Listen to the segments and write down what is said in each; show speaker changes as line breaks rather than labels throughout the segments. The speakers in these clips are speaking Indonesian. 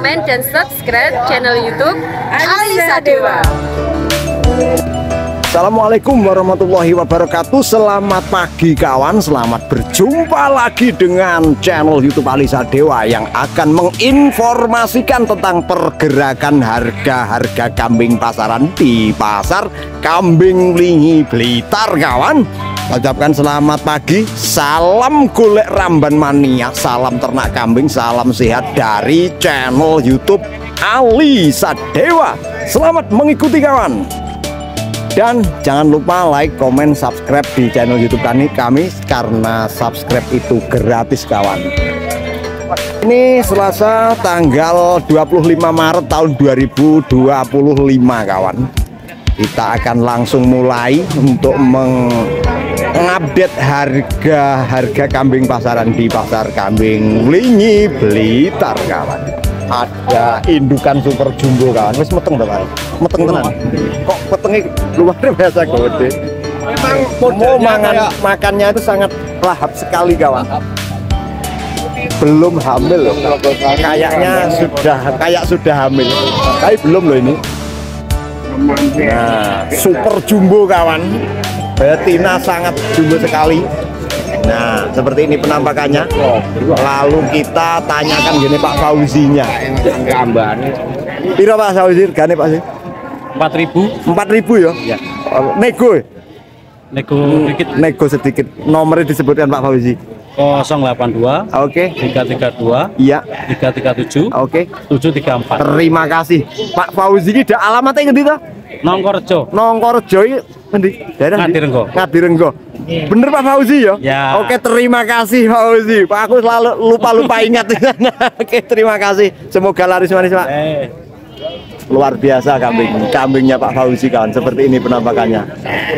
komen, dan subscribe channel YouTube Alisa Dewa.
Assalamualaikum warahmatullahi wabarakatuh. Selamat pagi kawan, selamat berjumpa lagi dengan channel YouTube Alisa Dewa yang akan menginformasikan tentang pergerakan harga kambing pasaran di pasar Kambing Wlingi Blitar kawan. Ucapkan selamat pagi, salam golek ramban mania, salam ternak kambing, salam sehat dari channel YouTube Alisa Dewa. Selamat mengikuti kawan. Dan jangan lupa like, komen, subscribe di channel YouTube kami karena subscribe itu gratis kawan. Ini Selasa tanggal 25 Maret tahun 2025 kawan. Kita akan langsung mulai untuk mengupdate harga kambing pasaran di pasar Kambing Wlingi Blitar kawan. Ada indukan super jumbo kawan, wis meteng to kawan. Meteng tenan. Kok metengnya luar biasa gede. Memang makannya itu sangat lahap sekali kawan. Belum hamil loh. Kayaknya sudah hamil. Tapi belum loh ini. Nah, super jumbo kawan. Betina sangat jumbo sekali. Nah, seperti ini penampakannya. Lalu kita tanyakan gini Pak Fauzinya. Piro Pak Fauzi regane Pak sih?
4.000.
4.000 ya?
Ya.
Nego.
Nego sedikit.
Nomornya disebutkan Pak Fauzi.
082.
Oke.
332.
Iya.
337.
Oke.
734.
Terima kasih. Pak Fauzi ini ada alamatnya ngendi to?
Nongkorejo.
Nongkorejo iki ngendi? Daerah
Ngadirenggo.
Ngadirenggo. Bener Pak Fauzi ya?
Ya.
Oke, terima kasih Pak Fauzi. Pak aku selalu lupa ingat di sana. Oke, terima kasih. Semoga laris manis Pak. Luar biasa kambingnya Pak Fauzi kawan. Seperti ini penampakannya.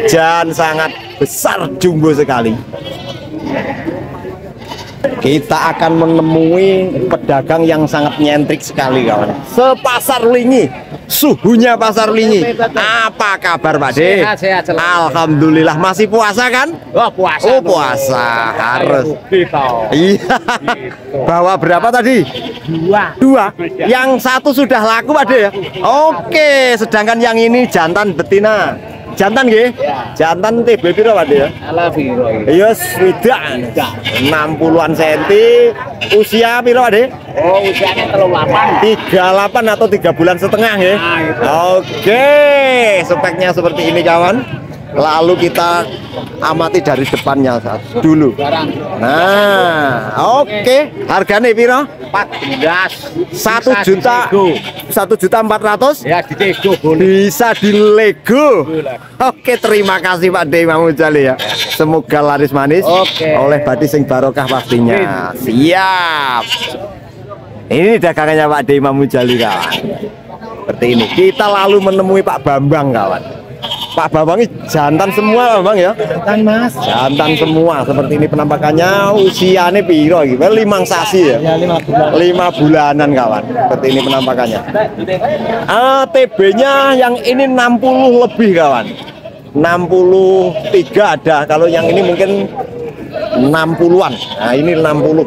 Dan sangat besar jumbo sekali. Kita akan menemui pedagang yang sangat nyentrik sekali kawan. Sepasar Wlingi, suhunya pasar Wlingi. Apa kabar Pak De?
Sehat.
Alhamdulillah, masih puasa kan?
Oh, puasa.
Oh puasa harus. Iya. Bawa berapa tadi? Dua. Yang satu sudah laku Pak De ya? Oke, sedangkan yang ini jantan betina. Jantan nggih? Jantan TB piro Pak De ya?
Ala piro iki?
Iya, swidak 60-an senti. Usia piro Pak De?
Oh, usianya 38.
38 atau 3 bulan setengah ya? Oke, speknya seperti ini kawan. Lalu kita amati dari depannya dulu. Nah, oke. Harganya piro?
14.
1.400.000.
Ya, ditego boleh.
Bisa dilego. Oke, terima kasih Pak De Mamujali ya. Semoga laris manis.
Oke.
Oleh badi sing barokah pastinya. Siap. Ini dagangannya Pak De Mamujali kawan. Seperti ini. Kita lalu menemui Pak Bambang kawan. Pak Bambang ini jantan semua Bang ya?
Jantan Mas.
Jantan semua. Seperti ini penampakannya. Usianya piro iki? 5 sasi ya?
Ya 5 bulan.
5 bulanan kawan. Seperti ini penampakannya. TB-nya yang ini 60 lebih kawan. 63 ada. Kalau yang ini mungkin 60-an. Nah, ini 60.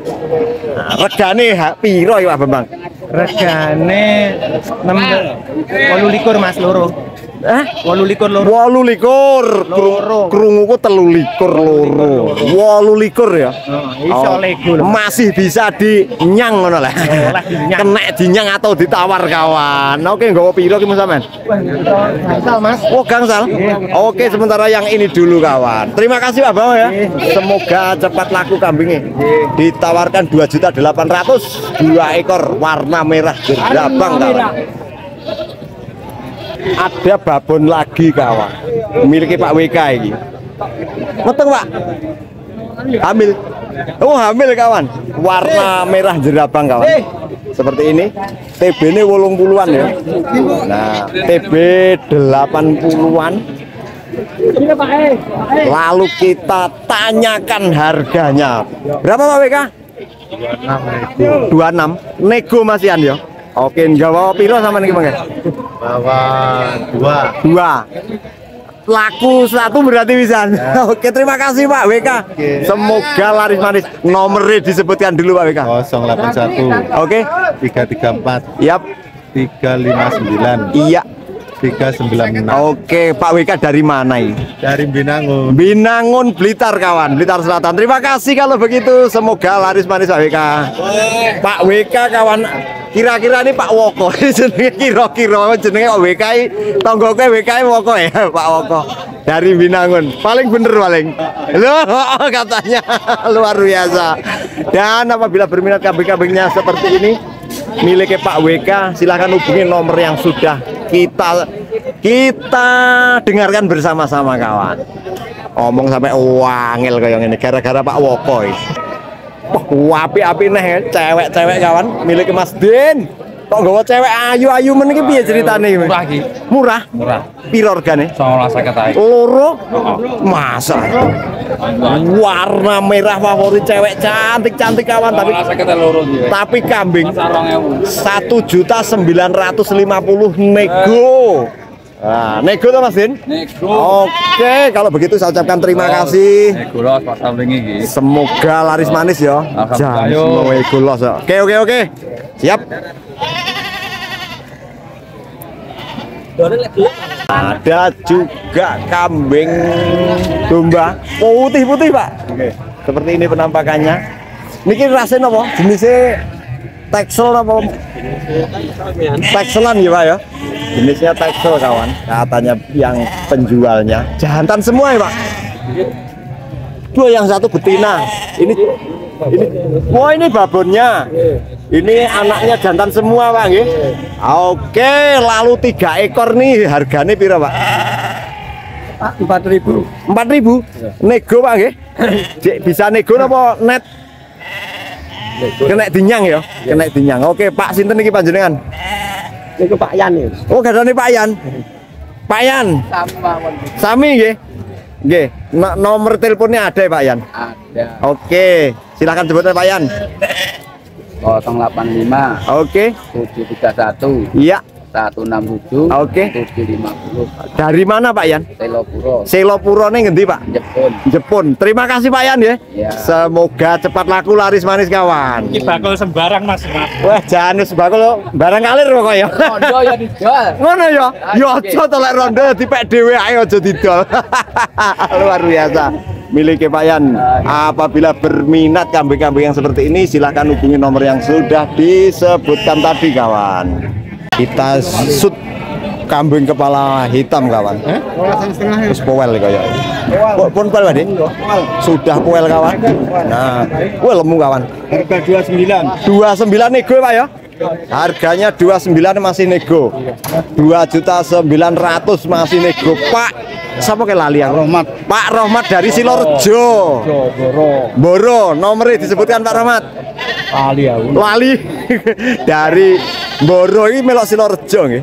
Nah, regane piro ya Pak Bambang?
Regane 8 Mas loro. 8 loro.
8 krunguku 3 loro. 8 ya.
Iso lego lho.
Masih bisa dinyang ngono lah. Kena dinyang atau ditawar kawan. Oke, nggawa piro ki sampean?
Gangsal Mas.
Oh, gangsal. Oke, sementara yang ini dulu kawan. Terima kasih Pak Bambang ya. Semoga cepat laku kambingnya. Ditawarkan 2.800.000 2 ekor warna merah gerabang kawan. Ada babon lagi kawan, miliki Pak WK ini. Meteng Pak, hamil. Oh hamil kawan, warna merah jerabang kawan. Seperti ini. TB ini 80-an ya. Nah, TB 80-an. Lalu kita tanyakan harganya. Berapa Pak WK? 26. Nego masihan ya. Oke, nggak bawa piro sama nih Bang?
Bawa 2.
laku satu berarti bisa. Oke, terima kasih Pak WK. Semoga laris manis. Nomornya disebutkan dulu Pak WK.
081
Oke.
334
Yap.
359
Iya.
396.
Oke, Pak WK dari mana ini?
Dari Binangun.
Binangun, Blitar kawan, Blitar Selatan. Terima kasih kalau begitu. Semoga laris manis Pak WK. Pak WK kawan, kira-kira ini Pak Woko. Jenenge kira-kira jenenge Pak WK. Tonggoke WK Woko ya, Pak Woko. Dari Binangun. Paling bener paling. Loh, katanya luar biasa. Dan apabila berminat kambing-kambingnya seperti ini, miliknya Pak WK, silahkan hubungi nomor yang sudah kita dengarkan bersama-sama kawan. Omong sampai wangil kayak ini gara-gara Pak Woko. Api-api nih cewek-cewek kawan, miliknya Mas Din. Kok gawa cewek ayu-ayu men iki piye ceritane?
Murah iki.
Murah?
Murah.
Piro regane?
19.50 ae.
Loro? Masa? Warna merah favorit cewek cantik-cantik kawan, tapi
19.50 loro iki.
tapi kambing
Masa 2.000.
1.950 nego. Nah, nego tuh Mas Din?
Nego.
Oke, kalau begitu saya ucapkan terima kasih.
Nego los pas samping iki.
Semoga laris manis ya.
Alhamdulillah,
Jangan
yo.
semua nego los ya. Oke. Siap. Ada juga kambing domba putih-putih Pak. Seperti ini penampakannya. Niki rasanya apa? Jenisnya Texel apa? Texelan ya Pak ya. Jenisnya Texel kawan. Katanya yang penjualnya jantan semua ya Pak. Dua yang satu betina. Ini. Wah ini babonnya. Ini anaknya jantan semua Pak nggih. Oke, lalu 3 ekor nih harganya pira Pak?
4.000.
4.000. Nego Pak nggih. Bisa nego napa net? Kena dinyang ya? Kena dinyang. Oke, Pak sinten iki panjenengan?
Niku Pak Yan ya.
Oh, gadane Pak Yan. Pak Yan. Sami nggih. Nggih. Nomor teleponnya ada ya Pak Yan?
Ada.
Oke, silakan sebutnya Pak Yan.
085
Oke.
731
Iya.
167
Oke.
750.
Dari mana Pak Yan?
Telopuro.
Selopuro nih ngendi Pak?
Jepun.
Jepun. Terima kasih Pak Yan ya.
Ya.
Semoga cepat laku laris manis kawan.
Iki bakul sembarang Mas.
Wah, jangan sebakul barang kalir pokoknya.
Rondo ya dijual.
Ngono ya. Ya aja to lek rondo dipek dhewe ae aja didol. Luar biasa. Miliknya Pak Yan. Apabila berminat kambing-kambing yang seperti ini, silahkan hubungi nomor yang sudah disebutkan tadi kawan. Kita shoot kambing kepala hitam kawan. Terus poel kayak. Pun poel Pak. Sudah poel kawan. Nah, wah lemu kawan.
Harga 29.
29 nego Pak ya. Harganya 29 masih nego. 2.900.000 masih nego Pak. Siapa ke lali aku?
Rohmat.
Pak Rohmat dari Silorejo. Boro, nomornya disebutkan Pak Rohmat. Lali dari Boro ini melok Silorejo nggih.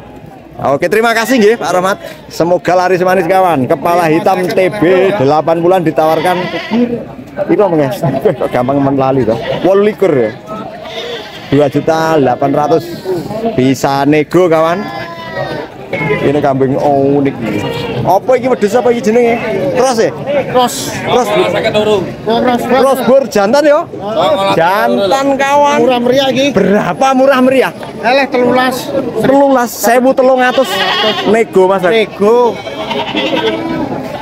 Oke, terima kasih nggih Pak Rohmat. Semoga laris manis kawan. Kepala hitam TB 8 bulan ditawarkan itu guys. Gampang menlali toh. 28 ya. 2.800.000 bisa nego kawan. Ini kambing unik. Apa iki wedhus apa iki jenenge? Cross ya? Cross bor jantan ya? Jantan kawan.
Murah meriah iki.
Berapa murah meriah?
Eleh 13.
1.300 nego Mas.
Nego.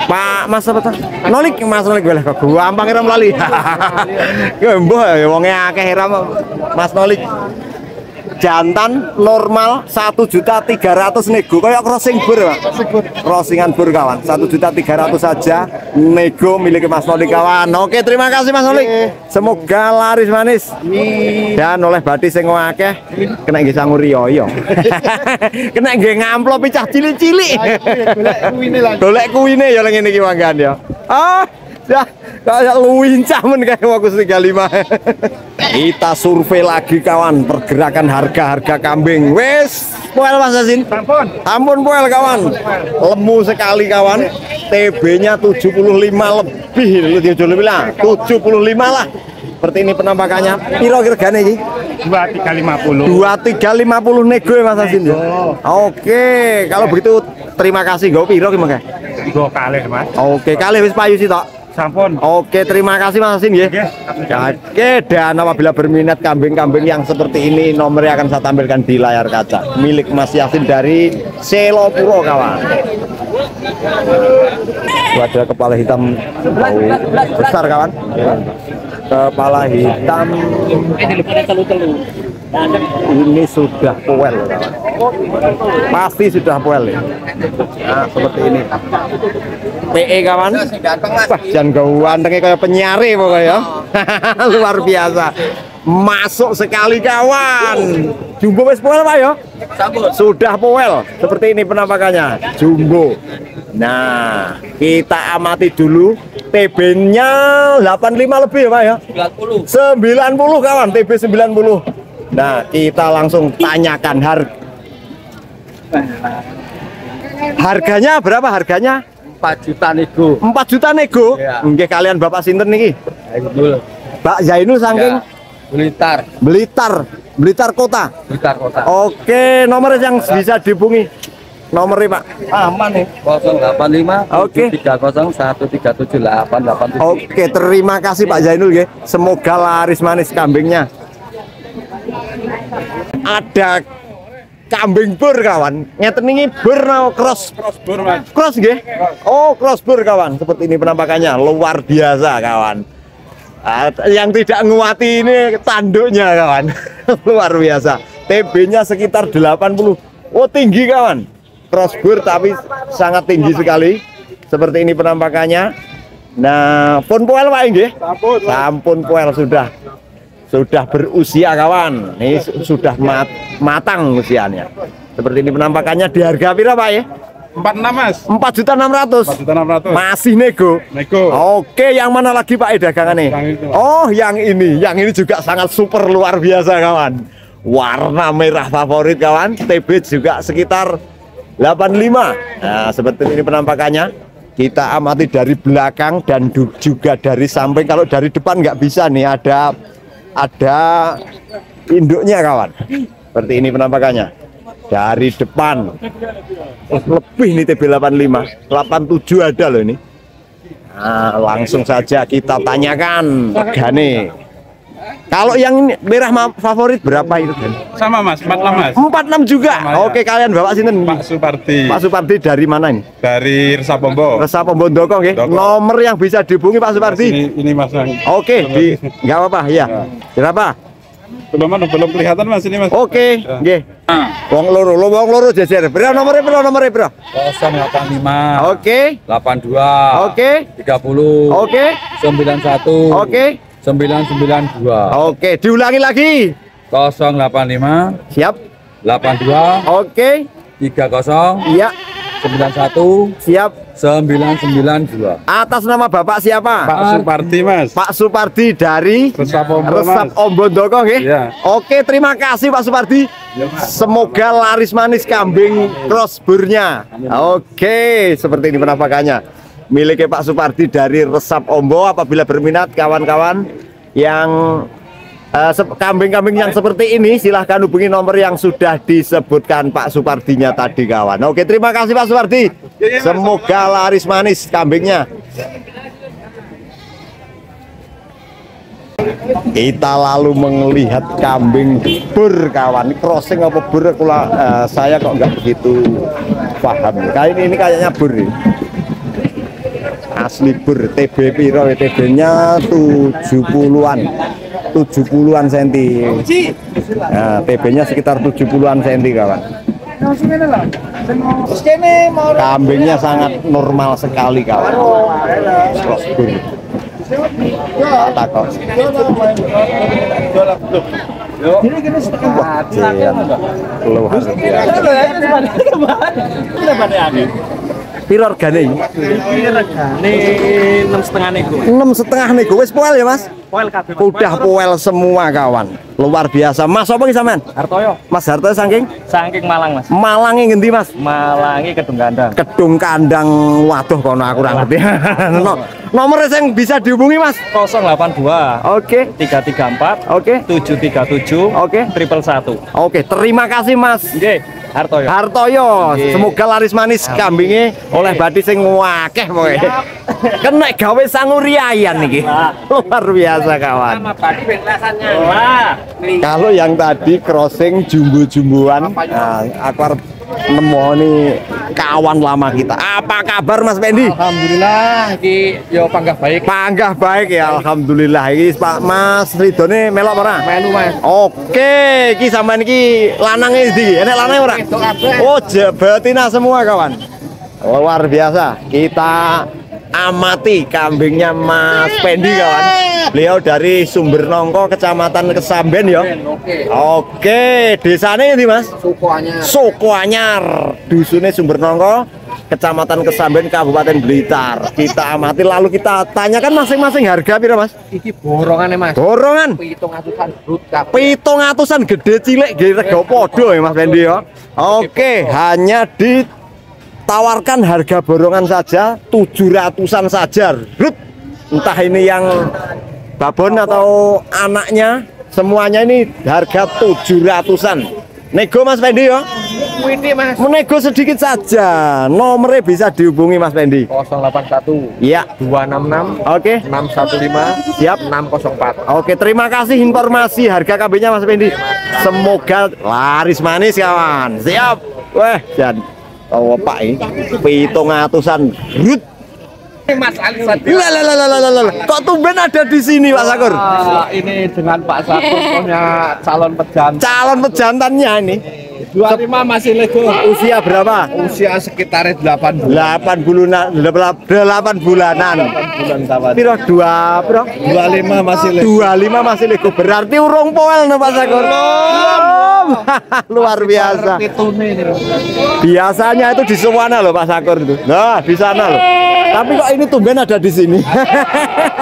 Pak Mas apa tuh? Nolik Mas Nolik boleh kok gampang iram lali. Ya mbah ya wonge akeh iram Mas Nolik. Jantan normal 1.300.000 nego kayak crossing bur Pak. Crossingan bur kawan 1.300.000 saja nego milik Mas Nolik kawan. Oke, terima kasih Mas Nolik. Semoga laris manis. Dan oleh badi sing akeh kena nggih sangu riyo yo. Kena nggih ngamplop picah cilik-cilik. Golek kuwine ya ngene iki manggan ya. Ya, kayak luwincah men kayak fokus 35. Kita survei lagi kawan pergerakan harga-harga kambing. Wes, poel Mas Asin. Ampun poel kawan. Lemu sekali kawan. TB-nya 75 lebih. Lu dia 75 lah. Seperti ini penampakannya. Piro regane iki?
2.350.
2.350 nego ya Mas Asin ya. Oke, kalau begitu terima kasih. Go piro ki mangke?
Monggo kalih Mas.
Oke, kalih wis payu sih tok.
Sampun.
Oke, terima kasih Mas Hasim ya.
Nggih.
Oke, dan apabila berminat kambing-kambing yang seperti ini, nomornya akan saya tampilkan di layar kaca. Milik Mas Yasin dari Selopuro kawan. Ada kepala hitam besar kawan. Kepala hitam ini sudah poel kawan. Pasti sudah poel ya. Nah, seperti ini. PE kawan. Wah, jangan gantengnya kayak penyari pokoknya. Luar biasa. Masuk sekali kawan. Jumbo wis poel Pak ya? Sudah poel. Seperti ini penampakannya. Jumbo. Nah, kita amati dulu TB-nya 85 lebih ya Pak ya? 90 kawan, TB 90. Nah, kita langsung tanyakan harganya berapa harganya?
4 juta nego.
4 juta nego?
Ya.
Nggih, kalian Bapak sinten niki?
Zainul.
Pak Zainul saking
Blitar.
Blitar Kota.
Blitar kota.
Oke, nomor yang bisa dihubungi. Nomornya Pak. Aman nih.
085
Oke.
730 137887.
Oke, terima kasih Pak Zainul ya. Semoga laris manis kambingnya. Ada kambing bur kawan. Ngeten ini bur no cross
Bur Mas.
cross nggih. Oh, cross bur kawan. Seperti ini penampakannya, luar biasa kawan. Yang tidak nguati ini tanduknya kawan. Luar biasa. TB-nya sekitar 80. Oh, tinggi kawan. Cross bur tapi sangat tinggi sekali. Seperti ini penampakannya. Nah, pun poel Pak nggih. Sampun poel sudah berusia kawan. Ini sudah matang usianya. Seperti ini penampakannya. Di harga pira Pak ya?
46 Mas.
4.600.000.
4.600.000.
Masih nego.
Nego.
Oke, yang mana lagi Pak dagangannya?
Yang itu.
Oh, yang ini. Yang ini juga sangat super luar biasa kawan. Warna merah favorit kawan. TB juga sekitar 85. Nah, seperti ini penampakannya. Kita amati dari belakang dan juga dari samping. Kalau dari depan nggak bisa nih, ada induknya kawan. Seperti ini penampakannya. Dari depan lebih nih TB 85, 87 ada loh ini. Nah, langsung saja kita tanyakan regane. Kalau yang ini merah favorit berapa itu kan?
Sama Mas, 46 Mas.
46 juga.
Sama, ya.
Oke, kalian Bapak sinten?
Pak Supardi.
Pak Supardi dari mana ini?
Dari Resapombo.
Resa Pembondoko nggih.
Doko.
Nomor yang bisa dihubungi Pak Supardi.
Ini Mas.
Oke, nggak apa-apa ya. Berapa?
Belum kelihatan Mas ini Mas.
Oke, nggih. Wong loro jejer. Berapa nomornya?
085
Oke.
82
Oke.
30
Oke.
91
Oke.
992.
Oke, diulangi lagi.
085
Siap.
82
Oke.
30
Iya.
91
Siap.
992.
Atas nama Bapak siapa?
Pak Supardi Mas.
Pak Supardi dari
Resapombo
Resap
Mas.
Ombondoko nggih.
Iya.
Oke, terima kasih Pak Supardi. Semoga laris manis kambing crossburnya. Oke, seperti ini penampakannya. Miliknya Pak Supardi dari Resap Ombo. Apabila berminat kawan-kawan yang kambing-kambing yang seperti ini, silahkan hubungi nomor yang sudah disebutkan Pak Supardinya tadi kawan. Oke, terima kasih Pak Supardi. Semoga laris manis kambingnya. Kita lalu melihat kambing bur kawan. Crossing apa bur? Saya kok nggak begitu paham. Ini kayaknya bur nih. Asli bur. TB piro? TB-nya 70-an. 70-an senti. Nah, TB-nya sekitar 70-an senti kawan. Kambingnya sangat normal sekali kawan. Crossbur. Takut. Piro regane iki?
Regane 6,5 nego.
6,5 nego. Wis poel ya, Mas?
Poel kabeh.
Udah poel semua kawan. Luar biasa. Mas apa iki sampean?
Hartoyo
Mas Harto saking
saking Malang, Mas.
Malange ngendi, Mas?
Malangi Kedung Gandang.
Kedung Kandang. Waduh kono aku ora ngerti. Nomor yang bisa dihubungi, Mas?
082
Oke.
334
Oke.
737
Oke.
111.
Oke, terima kasih Mas.
Nggih. Hartoyo.
Hartoyo. Semoga laris manis kambingnya oleh badi sing wakeh pokoke. Kena gawe sanguriayan iki. Luar biasa kawan. Kalau yang tadi crossing jumbo-jumboan, aku arep nemoni kawan lama kita. Apa kabar Mas Pendi?
Alhamdulillah iki yo panggah baik.
Panggah baik ya, alhamdulillah. Iki Pak Mas Ridone melok ora?
Melu Mas.
Oke, iki sampean iki lanange ndi? Enek lanange ora? Oh, betina semua kawan. Luar biasa. Kita amati kambingnya Mas Pendi kawan. Beliau dari Sumber Nongko, Kecamatan Kesamben ya. Oke, desane ndi Mas? Suku Anyar. Dusunnya Sumber Nongko, Kecamatan Kesamben, Kabupaten Blitar. Kita amati lalu kita tanyakan masing-masing harga piro Mas?
Iki borongane Mas.
Borongan
700-an brut kabeh.
700-an gede cilik nggih rega padha ya Mas Pendi ya. Oke, hanya ditawarkan harga borongan saja 700-an saja. Rut. Entah ini yang babon atau anaknya, semuanya ini harga 700-an. Nego Mas Pendi ya.
Widi Mas.
Menego sedikit saja. Nomornya bisa dihubungi Mas Pendi.
081
Iya.
266
Oke.
615
Siap.
604.
Oke, terima kasih informasi harga kambingnya Mas Pendi. Semoga laris manis kawan. Siap. Weh, dan oh Pak ini 700-an. Rut.
Mas Alisat.
Lalalalalalala. Kok tumben ada di sini Pak Sakur?
Ini dengan Pak Sakur punya calon pejantan.
Calon pejantannya ini
25 masih lego.
usia berapa?
Usia sekitar 8 bulan.
8 bulanan. 8 bulanan.
Bulan tawar.
Piro 2 piro?
25 masih lego.
25 masih lego. Berarti urung poel no Pak Sakur. Belum. Luar biasa. Biasanya itu di Suwana loh Pak Sakur itu. Nah, di sana loh. Tapi kok ini tumben ada di sini.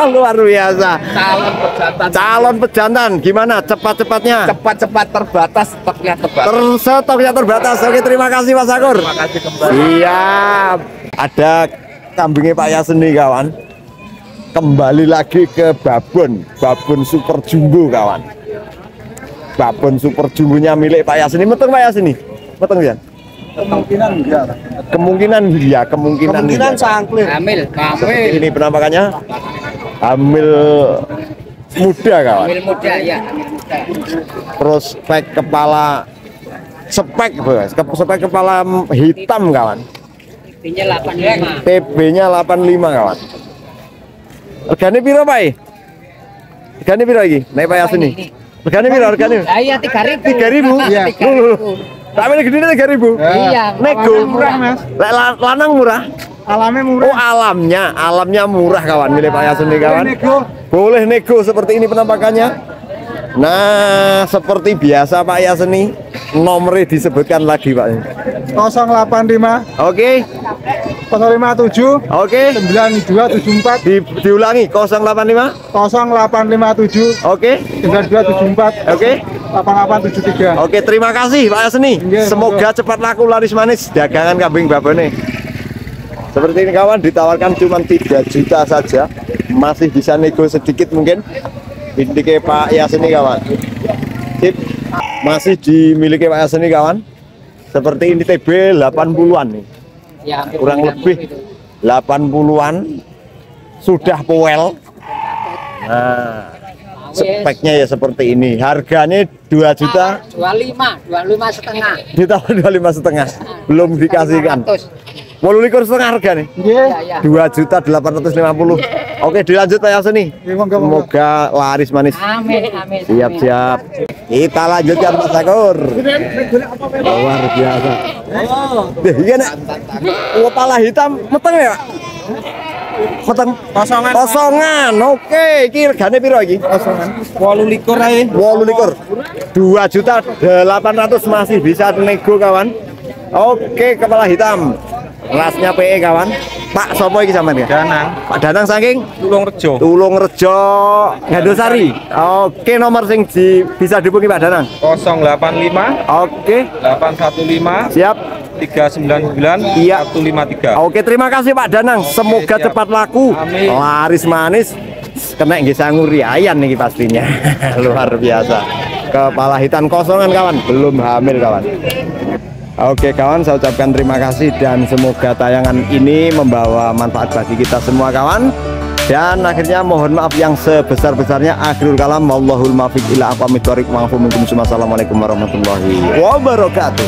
Luar biasa.
Calon pejantan.
Calon pejantan gimana cepat-cepatnya?
Cepat-cepat terbatas, stoknya terbatas.
Stoknya terbatas. Oke, terima kasih Pak Sakur.
Terima kasih kembali.
Siap. Ada kambingnya Pak Yaseni kawan. Kembali lagi ke babon super jumbo kawan. Babon super jumbonya milik Pak Yaseni. Meteng Pak Yaseni. Meteng ya. Kemungkinan
sangklir. Hamil.
ini penampakannya hamil muda kawan.
Hamil muda ya.
Prospek kepala spek kepala hitam kawan. TB-nya 85 kawan. Regane piro Pak? Regane piro iki? Nek Pak Yaseni. Regane piro regane?
Iya 3.000.
3.000. Iya. Tapi gede 3.000.
Iya.
Nego murah Mas. Lanang murah.
Alamnya murah.
Oh alamnya murah kawan milik Pak Yaseni kawan. Boleh nego seperti ini penampakannya. Nah seperti biasa Pak Yaseni, nomornya disebutkan lagi Pak.
085
Oke.
057
Oke.
9274
Diulangi 085.
0857
Oke.
9274
Oke.
8873.
Oke, terima kasih Pak Yaseni. Semoga cepat laku laris manis dagangan kambing babone. Seperti ini kawan, ditawarkan cuma 3 juta saja. Masih bisa nego sedikit mungkin. Dimiliki Pak Yaseni kawan. Sip. Masih dimiliki Pak Yaseni kawan. Seperti ini TB 80-an nih.
Ya,
Kurang lebih 80-an. Sudah poel. Nah, speknya ya seperti ini. Harganya 2 juta.
25 setengah.
Ditawar 25,5. Belum dikasihkan. 18,5 harga nih.
Iya.
2.850.000. Oke, dilanjut Pak Yaseni. Semoga laris manis.
Amin.
Siap. Kita lanjutkan Pak Sakur. Luar biasa. Iya nek. Pala hitam meteng ya, Pak? Meteng kosongan. Oke, iki regane piro iki? Kosongan.
28 ae.
28. 2.800.000 masih bisa nego kawan. Oke, kepala hitam. Rasnya PE kawan. Pak sopo iki sampean ya?
Danang.
Pak Danang saking Tulungrejo Gandosari. Oke, nomor sing bisa dihubungi Pak Danang.
085
Oke,
815
siap.
399
Iya.
153.
Oke, terima kasih Pak Danang. Semoga
siap.
cepat laku.
Amin.
Laris manis. Kena nggih sanguriayan nih pastinya. Luar biasa. Kepala hitam kosongan kawan, belum hamil kawan. Oke kawan, saya ucapkan terima kasih dan semoga tayangan ini membawa manfaat bagi kita semua kawan. Dan akhirnya mohon maaf yang sebesar-besarnya. Akhirul kalam, wallahul muwaffiq ila aqwamit thoriq. Assalamualaikum warahmatullahi wabarakatuh.